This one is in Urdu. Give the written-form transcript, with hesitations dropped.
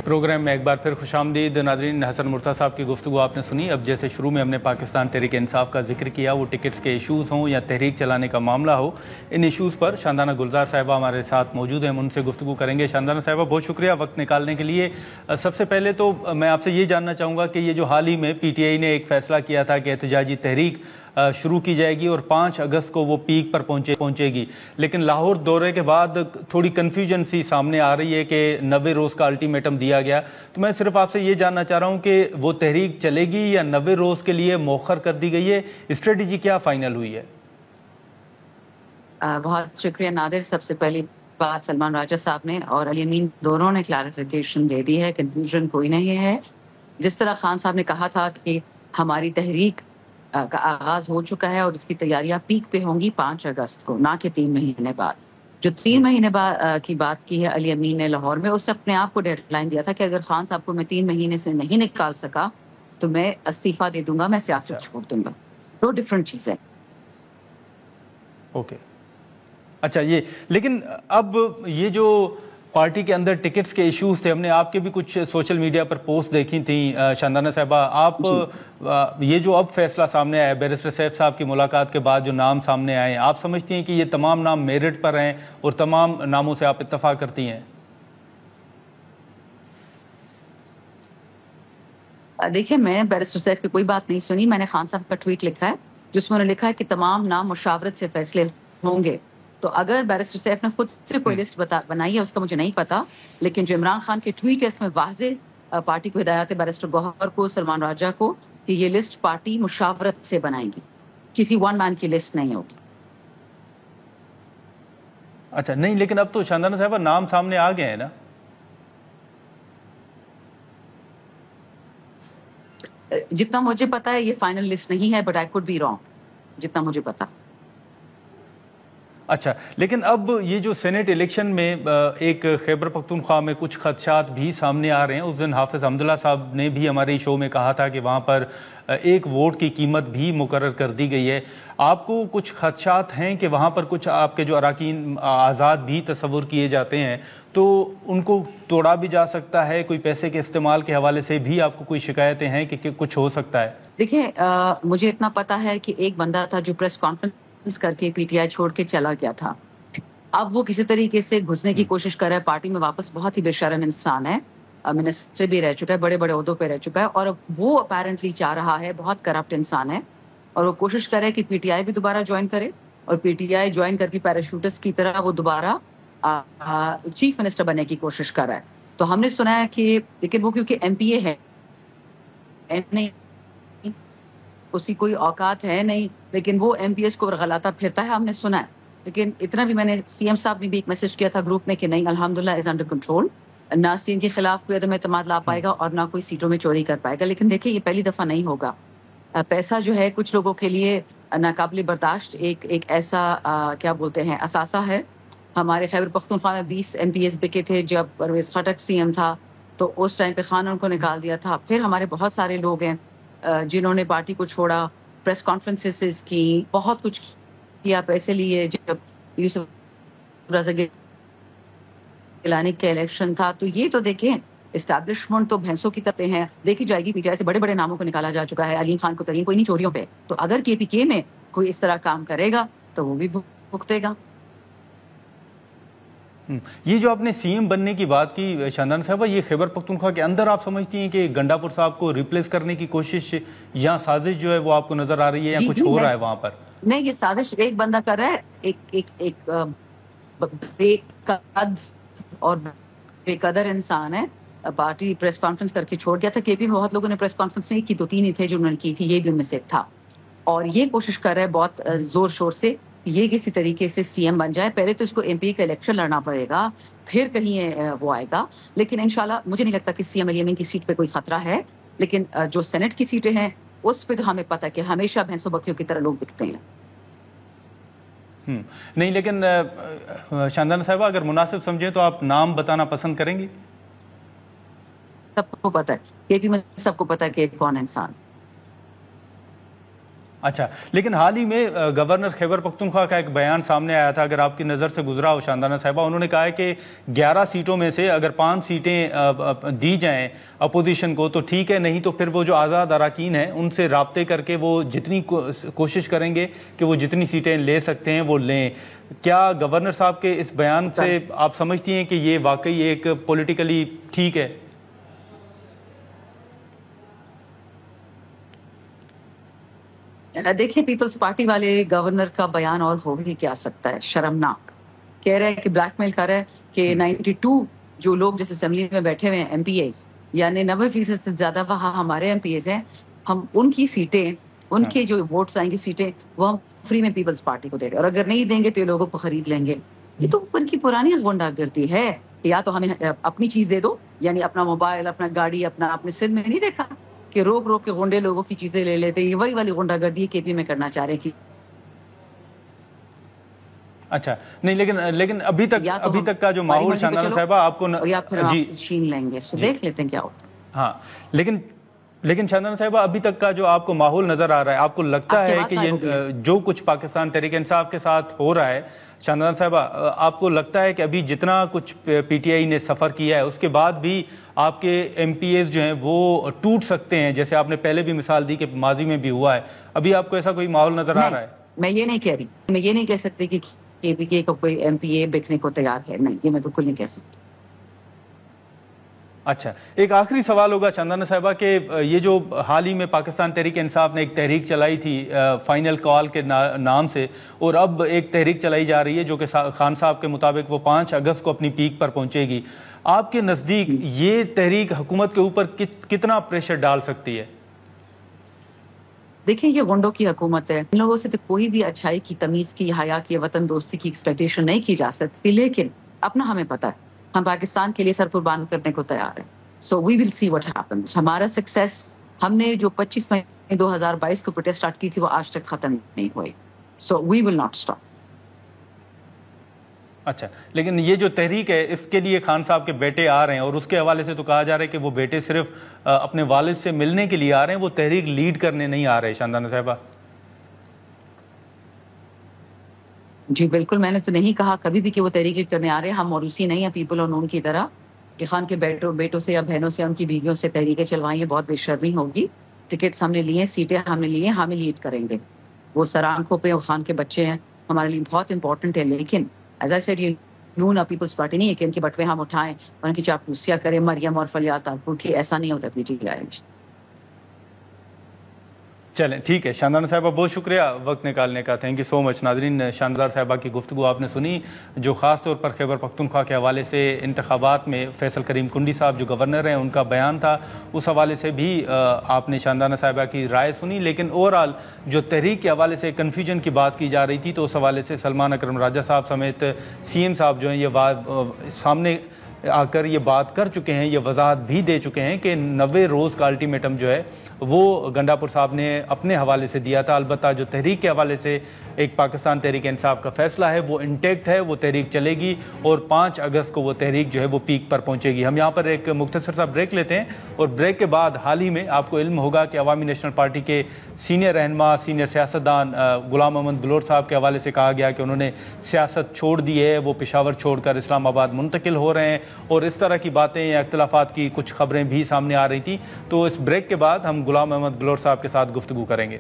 پروگرام میں ایک بار پھر خوش آمدید ناظرین. حسن مرتضیٰ صاحب کی گفتگو آپ نے سنی. اب جیسے شروع میں ہم نے پاکستان تحریک انصاف کا ذکر کیا, وہ ٹکٹس کے ایشوز ہوں یا تحریک چلانے کا معاملہ ہو, ان ایشوز پر شاندانہ گلزار صاحبہ ہمارے ساتھ موجود ہیں, ہم ان سے گفتگو کریں گے. شاندانہ صاحبہ بہت شکریہ وقت نکالنے کے لیے. سب سے پہلے تو میں آپ سے یہ جاننا چاہوں گا کہ یہ جو حال ہی میں پی ٹی آئی نے ایک فیصلہ کیا تھا کہ احتجاجی تحریک شروع کی جائے گی اور 5 اگست کو وہ پیک پر پہنچے گی, لیکن لاہور دورے کے بعد تھوڑی کنفیوژن سی سامنے آ رہی ہے کہ 90 روز کا الٹیمیٹم دیا گیا. تو میں صرف آپ سے یہ جاننا چاہ رہا ہوں کہ وہ تحریک چلے گی یا 90 روز کے لیے مؤخر کر دی گئی ہے, اسٹریٹجی کیا فائنل ہوئی ہے؟ بہت شکریہ نادر. سب سے پہلی بات سلمان راجہ صاحب نے اور علی امین دونوں نے کلیریفیکیشن دے دی ہے, کنفیوژن کوئی نہیں ہے. جس طرح خان صاحب نے کہا تھا کہ ہماری تحریک کا آغاز ہو چکا ہے اور اس کی تیاریاں پیک پہ ہوں گی 5 اگست کو, نہ کہ 3 مہینے بعد. جو 3 مہینے بعد کی بات کی ہے علی امین نے لاہور میں, اس نے اپنے آپ کو ڈیڈ لائن دیا تھا کہ اگر خان صاحب کو میں 3 مہینے سے نہیں نکال سکا تو میں استعفیٰ دے دوں گا, میں سیاست چھوڑ دوں گا. 2 ڈفرنٹ چیزیں. اوکے اچھا, یہ لیکن اب یہ جو پارٹی کے اندر ٹکٹس کے ایشوز تھے, ہم نے آپ کے بھی کچھ سوشل میڈیا پر پوسٹ دیکھی تھیں شاندانہ صاحبہ. آپ یہ جو اب فیصلہ سامنے آیا ہے بیرسٹر سیف صاحب کی ملاقات کے بعد جو نام سامنے آئے ہیں, آپ سمجھتی ہیں کہ یہ تمام نام میرٹ پر ہیں اور تمام ناموں سے آپ اتفاق کرتی ہیں؟ دیکھیں, میں بیرسٹر سیف کی کوئی بات نہیں سنی. میں نے خان صاحب کا ٹویٹ لکھا ہے جس میں انہوں نے لکھا ہے کہ تمام نام مشاورت سے فیصلے ہوں گے. تو اگر بیرسٹر سیف نے خود سے کوئی لسٹ بنائی ہے اس کا مجھے نہیں پتا, لیکن جو عمران خان کے ٹویٹ ہے اس میں واضح پارٹی کو ہدایت ہے, بیرسٹر گوہر کو, سلمان راجہ کو, کہ یہ لسٹ پارٹی مشاورت سے بنائے گی, کسی ون مین کی لسٹ نہیں ہوگی. اچھا نہیں, لیکن اب تو شاندانہ صاحبہ نام سامنے آ گئے ہیں نا. جتنا مجھے پتا ہے یہ فائنل لسٹ نہیں ہے, but I could be wrong, جتنا مجھے پتا. اچھا, لیکن اب یہ جو سینٹ الیکشن میں ایک خیبر پختونخوا میں کچھ خدشات بھی سامنے آ رہے ہیں. اس دن حافظ حمداللہ صاحب نے بھی ہمارے شو میں کہا تھا کہ وہاں پر ایک ووٹ کی قیمت بھی مقرر کر دی گئی ہے. آپ کو کچھ خدشات ہیں کہ وہاں پر کچھ آپ کے جو اراکین آزاد بھی تصور کیے جاتے ہیں تو ان کو توڑا بھی جا سکتا ہے؟ کوئی پیسے کے استعمال کے حوالے سے بھی آپ کو کوئی شکایتیں ہیں کہ کچھ ہو سکتا ہے؟ دیکھیں, مجھے اتنا پتا ہے کہ ایک بندہ تھا جو پریس کانفرنس کر کے پی ٹی آئی چھوڑ کے چلا گیا تھا. اب وہ کسی طریقے سے گھسنے کی کوشش کر رہا ہے پارٹی میں واپس. بہت ہی بے شرم انسان ہے, منسٹر بھی رہ چکا ہے, بڑے بڑے عہدوں پہ رہ چکا ہے, اور وہ اپیرنٹلی چاہ رہا ہے, بہت کرپٹ انسان ہے, اور وہ کوشش کر رہا ہے کہ پی ٹی آئی بھی دوبارہ جوائن کرے, اور پی ٹی آئی جوائن کر کے پیراشوٹس کی طرح وہ دوبارہ چیف منسٹر بننے کی کوشش کر رہا ہے. تو ہم نے سنا ہے کہ, لیکن وہ کیونکہ ایم پی اے ہے نہیں, اس کی کوئی اوقات ہے نہیں, لیکن وہ ایم پی ایس کو غلاتا پھرتا ہے, ہم نے سنا ہے. لیکن اتنا بھی میں نے سی ایم صاحب نے بھی ایک میسج کیا تھا گروپ میں کہ نہیں, الحمدللہ از انڈر کنٹرول, نہ سی ایم کے خلاف کوئی عدم اعتماد لا پائے گا اور نہ کوئی سیٹوں میں چوری کر پائے گا. لیکن دیکھیں, یہ پہلی دفعہ نہیں ہوگا. پیسہ جو ہے کچھ لوگوں کے لیے ناقابل برداشت ایک ایسا کیا بولتے ہیں اثاثہ ہے. ہمارے خیبر پختونخوا میں 20 ایم پی ایس بکے تھے جب پرویز خٹک سی ایم تھا, تو اس ٹائم پہ خان ان کو نکال دیا تھا. پھر ہمارے بہت سارے لوگ ہیں جنہوں نے پارٹی کو چھوڑا, پریس کانفرنسز کی, بہت کچھ کیا, پیسے لیے. جب یوسف رضا گیلانی کا الیکشن تھا تو یہ تو دیکھیں, اسٹیبلشمنٹ تو بھینسوں کی طرح ہیں, دیکھی جائے گی. پی ٹی آئی سے بڑے بڑے ناموں کو نکالا جا چکا ہے, علیم خان کو ترین کوئی نہیں چوریوں پہ. تو اگر کے پی کے میں کوئی اس طرح کام کرے گا تو وہ بھی بھگتے گا. یہ جو آپ نے سی ایم بننے کی بات کی شاندان صاحبہ, یہ خیبر پختونخوا کے اندر آپ سمجھتی ہیں کہ گنڈا پور صاحب کو ریپلیس کرنے کی کوشش یا سازش جو ہے وہ آپ کو نظر آ رہی ہے, یا کچھ ہو رہا ہے وہاں پر؟ نہیں, یہ سازش ایک بندہ کر رہا ہے, ایک بے قد اور بے قدر انسان ہے. پارٹی پریس کانفرنس کر کے چھوڑ گیا تھا. کے پی میں بہت لوگوں نے پریس کانفرنس نہیں کی, 2-3 ہی تھے جنہوں نے کی تھی, یہ بھی ان میں سے تھا. اور یہ کوشش کر رہا ہے بہت زور شور سے یہ کسی طریقے سے سی ایم بن جائے. پہلے تو اس کو ایم پی کا الیکشن لڑنا پڑے گا, پھر کہیں وہ آئے گا. لیکن انشاءاللہ مجھے نہیں لگتا کہ سی ایم علی امین کی سیٹ پہ کوئی خطرہ ہے. لیکن جو سینٹ کی سیٹیں ہیں اس پہ تو ہمیں پتہ کہ ہمیشہ بھینسوں بکریوں کی طرح لوگ دکھتے ہیں. نہیں, لیکن شاندان صاحبہ اگر مناسب سمجھیں تو آپ نام بتانا پسند کریں گی؟ سب کو پتہ ہے, کے پی میں سب کو پتہ ہے کہ کون انسان. اچھا، لیکن حال ہی میں گورنر خیبر پختونخوا کا ایک بیان سامنے آیا تھا، اگر آپ کی نظر سے گزرا ہو شاندانہ صاحبہ، انہوں نے کہا ہے کہ 11 سیٹوں میں سے اگر 5 سیٹیں دی جائیں اپوزیشن کو تو ٹھیک ہے، نہیں تو پھر وہ جو آزاد اراکین ہیں ان سے رابطے کر کے وہ جتنی کوشش کریں گے کہ وہ جتنی سیٹیں لے سکتے ہیں وہ لیں۔ کیا گورنر صاحب کے اس بیان سے آپ سمجھتی ہیں کہ یہ واقعی ایک پولیٹیکلی ٹھیک ہے؟ دیکھیں، پیپلز پارٹی والے گورنر کا بیان اور ہو ہی کیا سکتا ہے، شرمناک۔ کہہ رہے ہیں کہ بلیک میل کر رہے ہیں کہ 92 جو لوگ جس اسمبلی میں بیٹھے ہوئے ہیں ایم پی ایز، یعنی 90% سے زیادہ وہاں ہمارے ایم پی ایز ہیں، ہم ان کی سیٹیں، ان کے جو ووٹس آئیں گی سیٹیں، وہ ہم فری میں پیپلز پارٹی کو دے رہے ہیں، اور اگر نہیں دیں گے تو یہ لوگوں کو خرید لیں گے۔ یہ تو ان کی پرانی غنڈہ گردی ہے۔ یا تو ہمیں اپنی چیز دے دو، یعنی اپنا موبائل، اپنا گاڑی، اپنے سندھ میں نہیں دیکھا کہ روک روک کے غنڈے لوگوں کی چیزیں لے لیتے، یہ وہی والی غنڈہ گردی کے پی میں کرنا چاہ رہے ہیں۔ اچھا نہیں، لیکن ابھی تک کا جو ماحول شاندانہ صاحبہ آپ کو یا پھر آپ چھین لیں گے، سو دیکھ لیتے ہیں کیا ہوتا ہے۔ ہاں، لیکن شاندانہ صاحبہ ابھی تک کا جو آپ کو ماحول نظر آ رہا ہے، آپ کو لگتا ہے کہ یہ جو کچھ پاکستان تحریک انصاف کے ساتھ ہو رہا ہے، شاندانہ صاحبہ آپ کو لگتا ہے کہ ابھی جتنا کچھ پی ٹی آئی نے سفر کیا ہے اس کے بعد بھی آپ کے ایم پی ایز جو ہیں وہ ٹوٹ سکتے ہیں، جیسے آپ نے پہلے بھی مثال دی کہ ماضی میں بھی ہوا ہے، ابھی آپ کو ایسا کوئی ماحول نظر آ رہا ہے؟ میں یہ نہیں کہہ رہی، میں یہ نہیں کہہ سکتی کہ کے پی کے کا کوئی ایم پی اے بکنے کو تیار ہے، نہیں، یہ میں بالکل نہیں کہہ سکتی۔ اچھا، ایک آخری سوال ہوگا شاندانہ صاحبہ کہ یہ جو حال ہی میں پاکستان تحریک انصاف نے ایک تحریک چلائی تھی فائنل کال کے نام سے، اور اب ایک تحریک چلائی جا رہی ہے جو کہ خان صاحب کے مطابق وہ 5 اگست کو اپنی پیک پر پہنچے گی، آپ کے نزدیک یہ تحریک حکومت کے اوپر کتنا پریشر ڈال سکتی ہے؟ دیکھیں، یہ غنڈوں کی حکومت ہے، ان لوگوں سے تو کوئی بھی اچھائی کی، تمیز کی، حیا کی، وطن دوستی کی ایکسپیکٹیشن نہیں کی جا سکتی، لیکن اپنا ہمیں پتہ ہے ہم پاکستان کے لیے سر قربان کرنے کو تیار ہیں۔ سو وی ول سی واٹ ہیپنس۔ ہمارا سکسیس، ہم نے جو 25 مئی 2022 کو پروٹیسٹ اسٹارٹ کی تھی وہ آج تک ختم نہیں ہوئی۔ سو وی ول ناٹ اسٹاپ۔ اچھا، لیکن یہ جو تحریک ہے اس کے لیے خان صاحب کے بیٹے آ رہے ہیں، اور اس کے حوالے سے تو کہا جا رہا ہے کہ وہ بیٹے صرف اپنے والد سے ملنے کے لیے آ رہے ہیں، وہ تحریک لیڈ کرنے نہیں آ رہے۔ شاندانہ صاحبہ جی بالکل، میں نے تو نہیں کہا کبھی بھی کہ وہ تحریک لیڈ کرنے آ رہے ہیں۔ ہم موروثی نہیں ہیں پیپل اور نون کی طرح کہ خان کے بیٹوں سے یا بہنوں سے، ان کی بیویوں سے تحریکیں چلوائیں، یہ بہت بے شرمی ہوگی۔ ٹکٹس ہم نے لیے، سیٹیں ہم نے لی ہیں، ہم لیڈ کریں گے۔ وہ سر آنکھوں پہ وہ خان کے بچے ہیں، ہمارے لیے بہت امپورٹنٹ ہے، لیکن ایز آئی سیڈ، یہ نون اور پیپلز پارٹی نہیں ہے کہ ان کے بٹوے ہم اٹھائیں اور ان کی چاپلوسیاں کریں مریم اور فلیال تالپور کی، ایسا نہیں ہوتا پی ٹی آئی میں۔ چلیں ٹھیک ہے، شاندانہ صاحبہ بہت شکریہ وقت نکالنے کا، تھینک یو سو مچ۔ ناظرین، شاندار صاحبہ کی گفتگو آپ نے سنی، جو خاص طور پر خیبر پختونخوا کے حوالے سے انتخابات میں فیصل کریم کنڈی صاحب جو گورنر ہیں ان کا بیان تھا، اس حوالے سے بھی آپ نے شاندانہ صاحبہ کی رائے سنی، لیکن اوورآل جو تحریک کے حوالے سے کنفیوژن کی بات کی جا رہی تھی تو اس حوالے سے سلمان اکرم راجہ صاحب سمیت سی ایم صاحب جو ہیں یہ بات سامنے آ کر یہ بات کر چکے ہیں، یہ وضاحت بھی دے چکے ہیں کہ 90 روز کا الٹیمیٹم جو ہے وہ گنڈاپور صاحب نے اپنے حوالے سے دیا تھا۔ البتہ جو تحریک کے حوالے سے ایک پاکستان تحریک انصاف کا فیصلہ ہے وہ انٹیکٹ ہے، وہ تحریک چلے گی اور 5 اگست کو وہ تحریک جو ہے وہ پیک پر پہنچے گی۔ ہم یہاں پر ایک مختصر سا بریک لیتے ہیں، اور بریک کے بعد حال ہی میں آپ کو علم ہوگا کہ عوامی نیشنل پارٹی کے سینئر رہنما، سینئر سیاستدان غلام محمد بلور صاحب کے حوالے سے کہا گیا کہ انہوں نے سیاست چھوڑ دی ہے، وہ پشاور چھوڑ کر اسلام آباد منتقل ہو رہے ہیں، اور اس طرح کی باتیں یا اختلافات کی کچھ خبریں بھی سامنے آ رہی تھیں۔ تو اس بریک کے بعد ہم غلام محمد بلور صاحب کے ساتھ گفتگو کریں گے۔